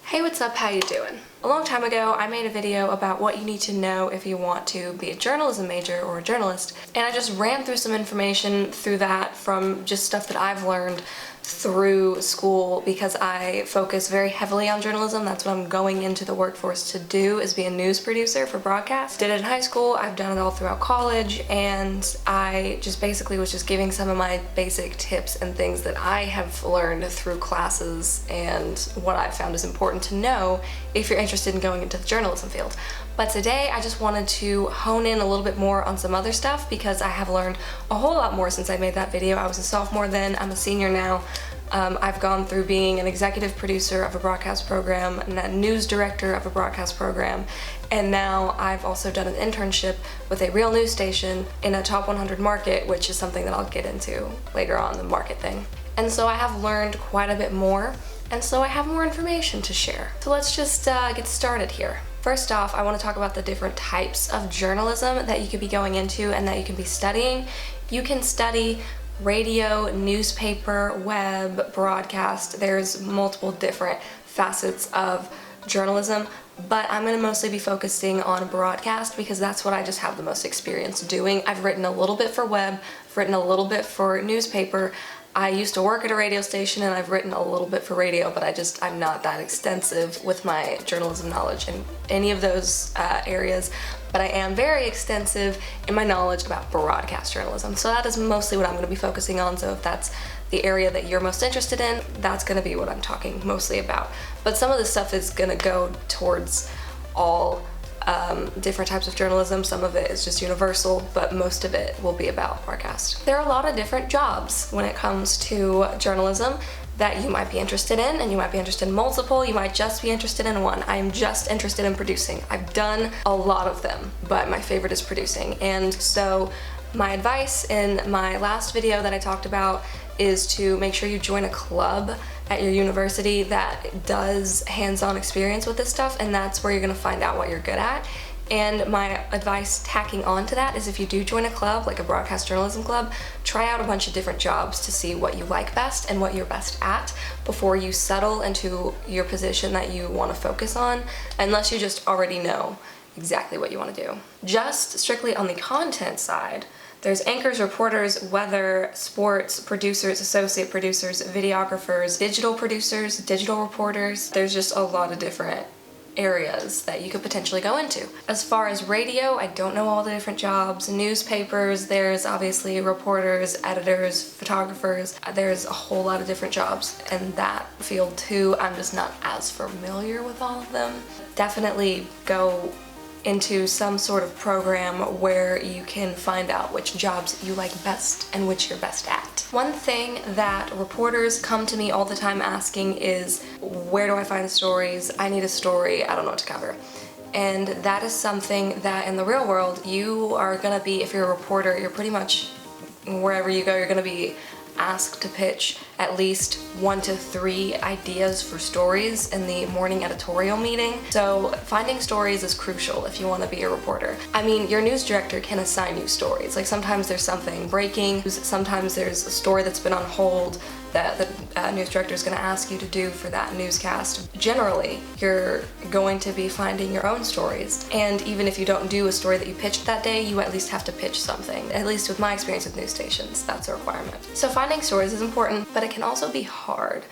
Hey, what's up? How you doing? A long time ago, I made a video about what you need to know if you want to be a journalism major or a journalist, and I just ran through some information through that from just stuff that I've learned through school because I focus very heavily on journalism. That's what I'm going into the workforce to do, is be a news producer for broadcast. Did it in high school, I've done it all throughout college, and I just basically was just giving some of my basic tips and things that I have learned through classes and what I found is important to know if you're interested in going into the journalism field. But today I just wanted to hone in a little bit more on some other stuff because I have learned a whole lot more since I made that video. I was a sophomore then, I'm a senior now. I've gone through being an executive producer of a broadcast program and a news director of a broadcast program, and now I've also done an internship with a real news station in a top 100 market, which is something that I'll get into later on, the market thing. And so I have learned quite a bit more, and so I have more information to share. So let's just get started here. First off, I want to talk about the different types of journalism that you could be going into and that you can be studying. You can study radio, newspaper, web, broadcast. There's multiple different facets of journalism, but I'm going to mostly be focusing on broadcast because that's what I just have the most experience doing. I've written a little bit for web, I've written a little bit for newspaper. I used to work at a radio station and I've written a little bit for radio, but I'm not that extensive with my journalism knowledge in any of those areas, but I am very extensive in my knowledge about broadcast journalism. So that is mostly what I'm going to be focusing on. So if that's the area that you're most interested in, that's going to be what I'm talking mostly about. But some of this stuff is going to go towards all different types of journalism. Some of it is just universal, but most of it will be about broadcast. There are a lot of different jobs when it comes to journalism that you might be interested in, and you might be interested in multiple, you might just be interested in one. I am just interested in producing. I've done a lot of them, but my favorite is producing. And so my advice in my last video that I talked about is to make sure you join a club at your university that does hands-on experience with this stuff, and that's where you're gonna find out what you're good at. And my advice tacking on to that is if you do join a club, like a broadcast journalism club, try out a bunch of different jobs to see what you like best and what you're best at before you settle into your position that you want to focus on, unless you just already know exactly what you want to do. Just strictly on the content side, there's anchors, reporters, weather, sports, producers, associate producers, videographers, digital producers, digital reporters. There's just a lot of different areas that you could potentially go into. As far as radio, I don't know all the different jobs. Newspapers, there's obviously reporters, editors, photographers. There's a whole lot of different jobs in that field too. I'm just not as familiar with all of them. Definitely go into some sort of program where you can find out which jobs you like best and which you're best at. One thing that reporters come to me all the time asking is, where do I find stories? I need a story, I don't know what to cover. And that is something that in the real world you are gonna be, if you're a reporter, you're pretty much, wherever you go, you're gonna be asked to pitch at least 1 to 3 ideas for stories in the morning editorial meeting. So finding stories is crucial if you want to be a reporter. I mean, your news director can assign you stories. Like sometimes there's something breaking, sometimes there's a story that's been on hold that the news director is going to ask you to do for that newscast. Generally, you're going to be finding your own stories. And even if you don't do a story that you pitched that day, you at least have to pitch something. At least with my experience with news stations, that's a requirement. So finding stories is important, but it can also be hard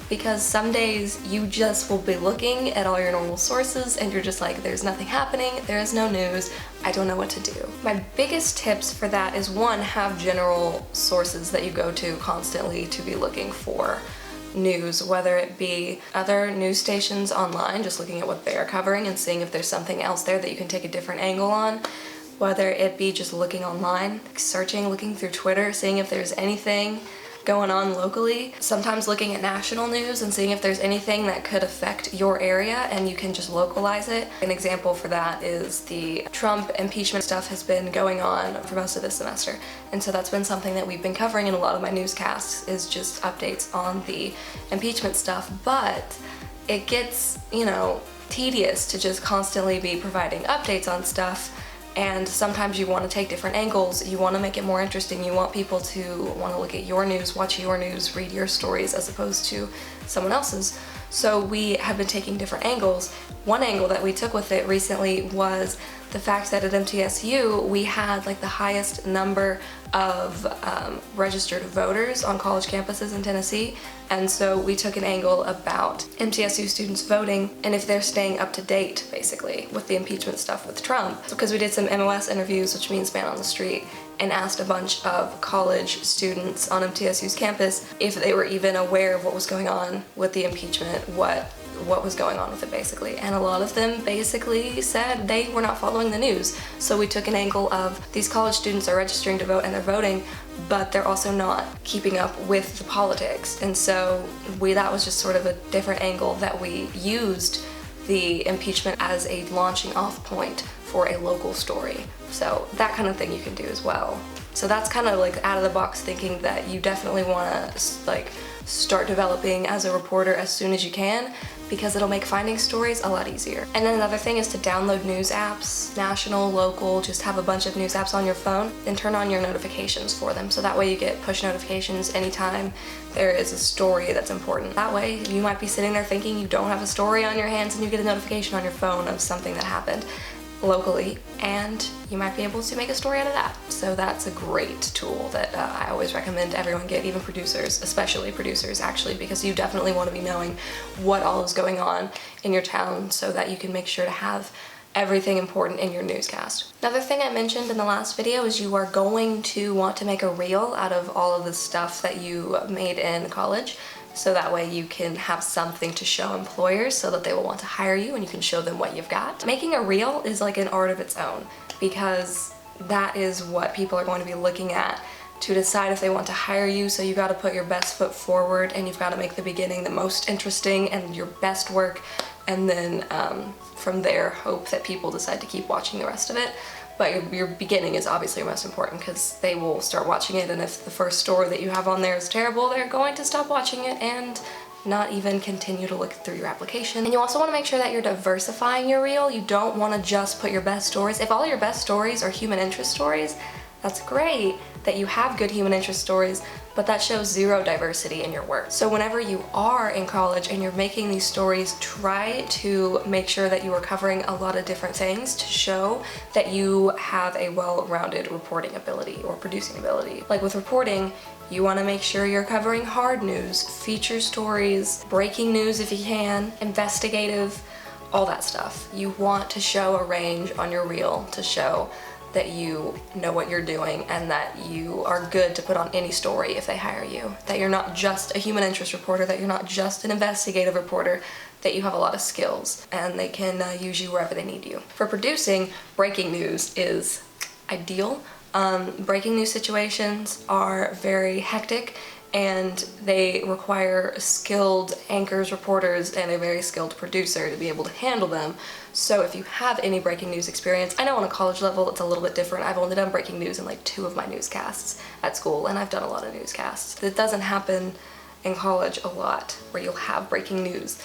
because some days you just will be looking at all your normal sources and you're just like, there's nothing happening, there is no news, I don't know what to do. My biggest tips for that is, one, have general sources that you go to constantly to be looking for news, whether it be other news stations online, just looking at what they're covering and seeing if there's something else there that you can take a different angle on, whether it be just looking online, searching, looking through Twitter, seeing if there's anything going on locally, sometimes looking at national news and seeing if there's anything that could affect your area and you can just localize it. An example for that is the Trump impeachment stuff has been going on for most of this semester, and so that's been something that we've been covering in a lot of my newscasts, is just updates on the impeachment stuff. But it gets, tedious to just constantly be providing updates on stuff And sometimes you want to take different angles, you want to make it more interesting, you want people to want to look at your news, watch your news, read your stories as opposed to someone else's. So we have been taking different angles. One angle that we took with it recently was the fact that at MTSU we had like the highest number of registered voters on college campuses in Tennessee, and so we took an angle about MTSU students voting and if they're staying up to date basically with the impeachment stuff with Trump. Because we did some MOS interviews, which means man on the street, and asked a bunch of college students on MTSU's campus if they were even aware of what was going on with the impeachment, what was going on with it basically. And a lot of them basically said they were not following the news. So we took an angle of these college students are registering to vote and they're voting, but they're also not keeping up with the politics. And so that was just sort of a different angle that we used the impeachment as a launching off point for a local story. So that kind of thing you can do as well. So that's kind of like out of the box thinking that you definitely want to like start developing as a reporter as soon as you can, because it'll make finding stories a lot easier. And then another thing is to download news apps, national, local, just have a bunch of news apps on your phone and turn on your notifications for them. So that way you get push notifications anytime there is a story that's important. That way you might be sitting there thinking you don't have a story on your hands and you get a notification on your phone of something that happened locally, and you might be able to make a story out of that. So that's a great tool that I always recommend everyone get, even producers, especially producers actually, because you definitely want to be knowing what all is going on in your town so that you can make sure to have everything important in your newscast. Another thing I mentioned in the last video is you are going to want to make a reel out of all of the stuff that you made in college. So that way you can have something to show employers so that they will want to hire you and you can show them what you've got. Making a reel is like an art of its own, because that is what people are going to be looking at to decide if they want to hire you. So you got to put your best foot forward and you've got to make the beginning the most interesting and your best work, and then from there hope that people decide to keep watching the rest of it. But your beginning is obviously most important, because they will start watching it, and if the first story that you have on there is terrible, they're going to stop watching it and not even continue to look through your application. And you also want to make sure that you're diversifying your reel. You don't want to just put your best stories. If all your best stories are human interest stories, that's great that you have good human interest stories, but that shows zero diversity in your work. So whenever you are in college and you're making these stories, try to make sure that you are covering a lot of different things to show that you have a well-rounded reporting ability or producing ability. Like with reporting, you want to make sure you're covering hard news, feature stories, breaking news if you can, investigative, all that stuff. You want to show a range on your reel to show that you know what you're doing and that you are good to put on any story if they hire you. That you're not just a human interest reporter, that you're not just an investigative reporter, that you have a lot of skills and they can use you wherever they need you. For producing, breaking news is ideal. Breaking news situations are very hectic and they require skilled anchors, reporters, and a very skilled producer to be able to handle them. So if you have any breaking news experience, I know on a college level it's a little bit different. I've only done breaking news in like 2 of my newscasts at school, and I've done a lot of newscasts. It doesn't happen in college a lot where you'll have breaking news,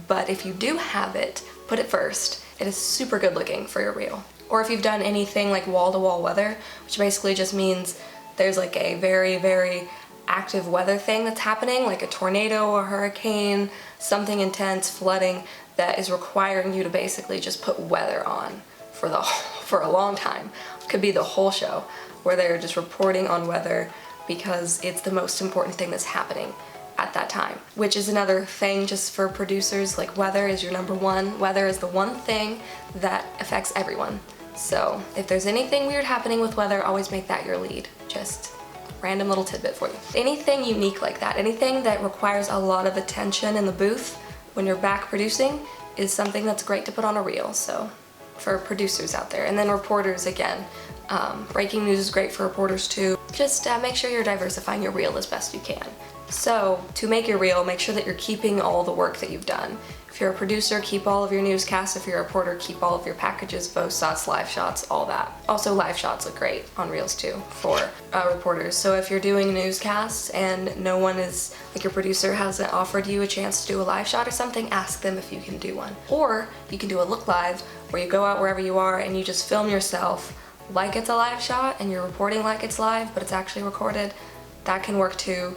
but if you do have it, put it first. It is super good looking for your reel. Or if you've done anything like wall-to-wall weather, which basically just means there's like a very, very active weather thing that's happening, like a tornado, a hurricane, something intense, flooding, that is requiring you to basically just put weather on for a long time. It could be the whole show where they're just reporting on weather because it's the most important thing that's happening at that time. Which is another thing just for producers, like weather is your number one. Weather is the one thing that affects everyone. So if there's anything weird happening with weather, always make that your lead. Just random little tidbit for you. Anything unique like that, anything that requires a lot of attention in the booth when you're back producing is something that's great to put on a reel. So for producers out there. And then reporters, again, breaking news is great for reporters too. Just make sure you're diversifying your reel as best you can. So to make your reel, make sure that you're keeping all the work that you've done. If you're a producer, keep all of your newscasts. If you're a reporter, keep all of your packages, both shots, live shots, all that. Also, live shots look great on reels too for reporters. So if you're doing newscasts and no one is, like your producer hasn't offered you a chance to do a live shot or something, ask them if you can do one. Or you can do a look live where you go out wherever you are and you just film yourself like it's a live shot and you're reporting like it's live, but it's actually recorded. That can work too,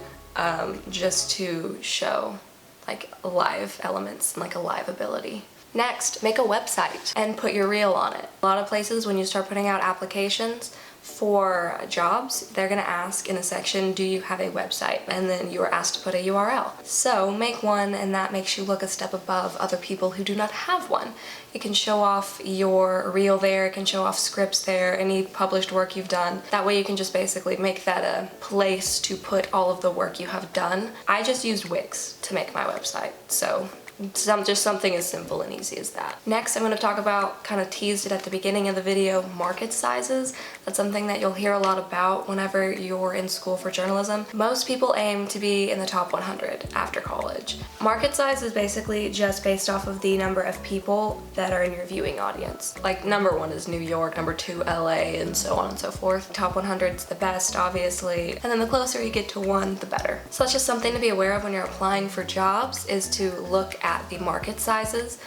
just to show like live elements and like a live ability. Next, make a website and put your reel on it. A lot of places, when you start putting out applications for jobs, they're gonna ask in a section, do you have a website? And then you are asked to put a URL. So make one, and that makes you look a step above other people who do not have one. It can show off your reel there, it can show off scripts there, any published work you've done. That way you can just basically make that a place to put all of the work you have done. I just used Wix to make my website, so just something as simple and easy as that. Next, I'm going to talk about, kind of teased it at the beginning of the video, market sizes. That's something that you'll hear a lot about whenever you're in school for journalism. Most people aim to be in the top 100 after college. Market size is basically just based off of the number of people that are in your viewing audience. Like number 1 is New York, number 2 LA, and so on and so forth. Top 100 is the best, obviously, and then the closer you get to 1, the better. So that's just something to be aware of when you're applying for jobs, is to look at the market sizes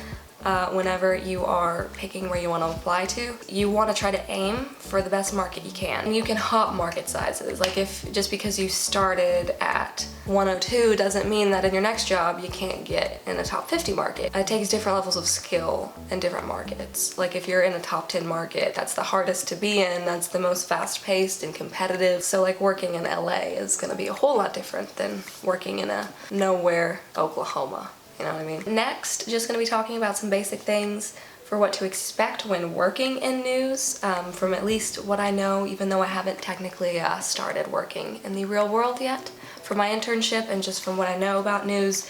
whenever you are picking where you want to apply to. You want to try to aim for the best market you can. And you can hop market sizes. Like if just because you started at 102 doesn't mean that in your next job you can't get in a top 50 market. It takes different levels of skill in different markets. Like if you're in a top 10 market, that's the hardest to be in, that's the most fast-paced and competitive. So like working in LA is going to be a whole lot different than working in a nowhere Oklahoma. You know what I mean? Next, just going to be talking about some basic things for what to expect when working in news, from at least what I know, even though I haven't technically started working in the real world yet. For my internship and just from what I know about news,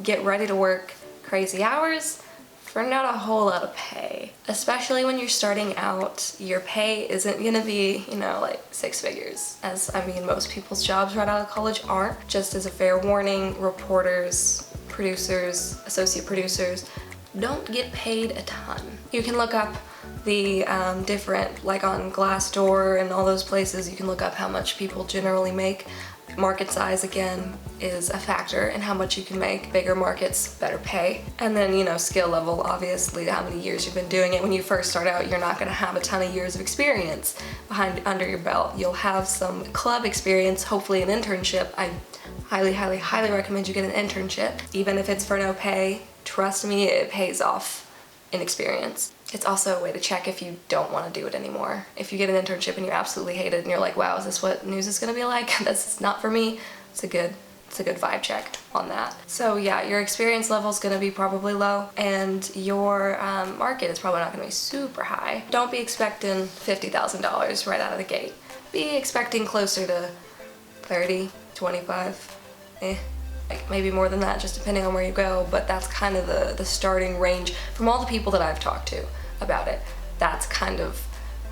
get ready to work crazy hours for not a whole lot of pay. Especially when you're starting out, your pay isn't gonna be, you know, like 6 figures. As I mean, most people's jobs right out of college aren't. Just as a fair warning, reporters, producers, associate producers, don't get paid a ton. You can look up the different, like on Glassdoor and all those places, you can look up how much people generally make. Market size, again, is a factor in how much you can make. Bigger markets, better pay. And then, you know, skill level, obviously, how many years you've been doing it. When you first start out, you're not gonna have a ton of years of experience under your belt. You'll have some club experience, hopefully an internship. I highly, highly, highly recommend you get an internship. Even if it's for no pay, trust me, it pays off in experience. It's also a way to check if you don't want to do it anymore. If you get an internship and you absolutely hate it and you're like, wow, is this what news is going to be like? That's not for me. It's a good vibe check on that. So yeah, your experience level is going to be probably low, and your market is probably not going to be super high. Don't be expecting $50,000 right out of the gate. Be expecting closer to 30, 25, like maybe more than that, just depending on where you go, but that's kind of the starting range from all the people that I've talked to about it. That's kind of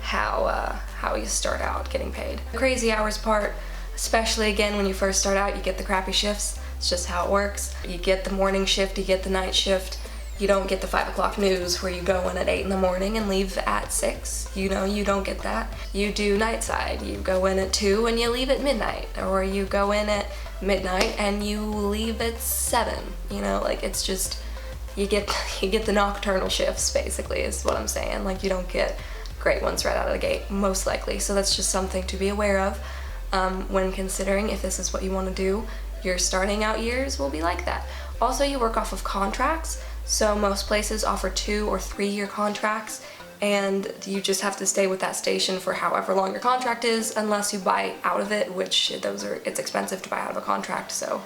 how you start out getting paid. The crazy hours part, especially again when you first start out, you get the crappy shifts. It's just how it works. You get the morning shift, you get the night shift. You don't get the 5 o'clock news where you go in at 8 in the morning and leave at 6. You know, you don't get that. You do night side. You go in at 2 and you leave at midnight. Or you go in at midnight and you leave at 7. You know, like it's just, you get the nocturnal shifts basically is what I'm saying. Like you don't get great ones right out of the gate, most likely. So that's just something to be aware of when considering if this is what you want to do. Your starting out years will be like that. Also, you work off of contracts. So most places offer 2 or 3 year contracts, and you just have to stay with that station for however long your contract is, unless you buy out of it, which it's expensive to buy out of a contract. So,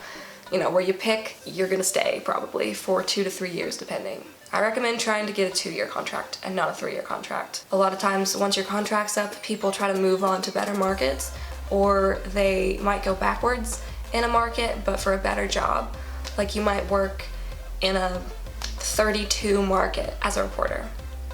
you know, where you pick, you're gonna stay probably for 2 to 3 years depending. I recommend trying to get a 2-year contract and not a 3-year contract. A lot of times once your contract's up, people try to move on to better markets, or they might go backwards in a market, but for a better job. Like you might work in a 32 market as a reporter,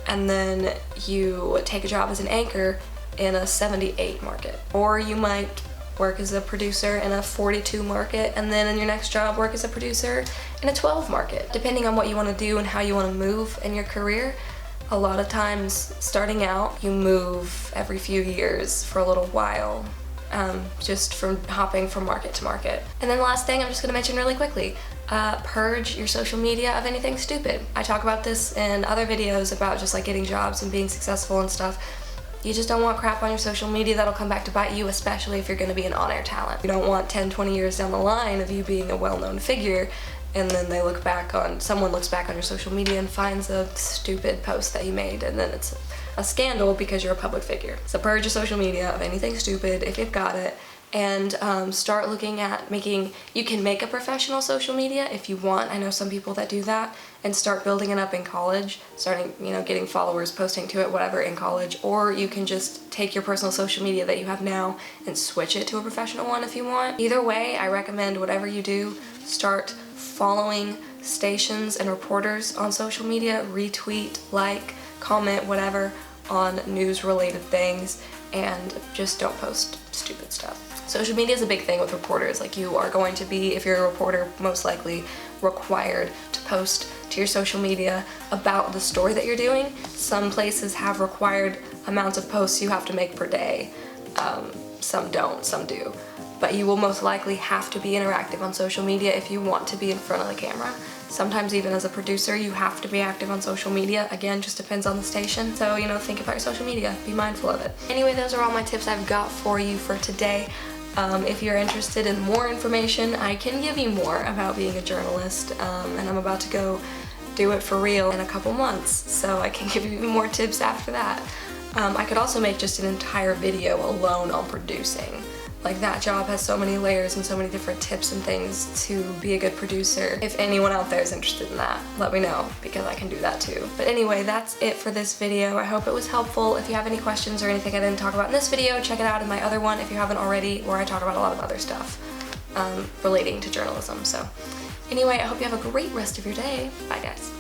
and then you take a job as an anchor in a 78 market. Or you might work as a producer in a 42 market, and then in your next job work as a producer in a 12 market. Depending on what you want to do and how you want to move in your career, a lot of times starting out you move every few years for a little while, just from hopping from market to market. And then the last thing I'm just going to mention really quickly, purge your social media of anything stupid. I talk about this in other videos about just like getting jobs and being successful and stuff. You just don't want crap on your social media that'll come back to bite you, especially if you're going to be an on-air talent. You don't want 10, 20 years down the line of you being a well-known figure and then someone looks back on your social media and finds a stupid post that you made, and then it's a scandal because you're a public figure. So purge your social media of anything stupid if you've got it, and start looking at you can make a professional social media if you want. I know some people that do that, and start building it up in college, starting, getting followers, posting to it, whatever, in college. Or you can just take your personal social media that you have now and switch it to a professional one if you want. Either way, I recommend whatever you do, start following stations and reporters on social media, retweet, like, comment, whatever, on news-related things, and just don't post stupid stuff. Social media is a big thing with reporters. Like, you are going to be, if you're a reporter, most likely required to post to your social media about the story that you're doing. Some places have required amounts of posts you have to make per day. Some don't, some do. But you will most likely have to be interactive on social media if you want to be in front of the camera. Sometimes even as a producer, you have to be active on social media. Again, just depends on the station. So, think about your social media, be mindful of it. Anyway, those are all my tips I've got for you for today. If you're interested in more information, I can give you more about being a journalist, and I'm about to go do it for real in a couple months, so I can give you more tips after that. I could also make just an entire video alone on producing. Like, that job has so many layers and so many different tips and things to be a good producer. If anyone out there is interested in that, let me know, because I can do that too. But anyway, that's it for this video. I hope it was helpful. If you have any questions or anything I didn't talk about in this video, check it out in my other one if you haven't already, where I talk about a lot of other stuff relating to journalism. So anyway, I hope you have a great rest of your day. Bye, guys.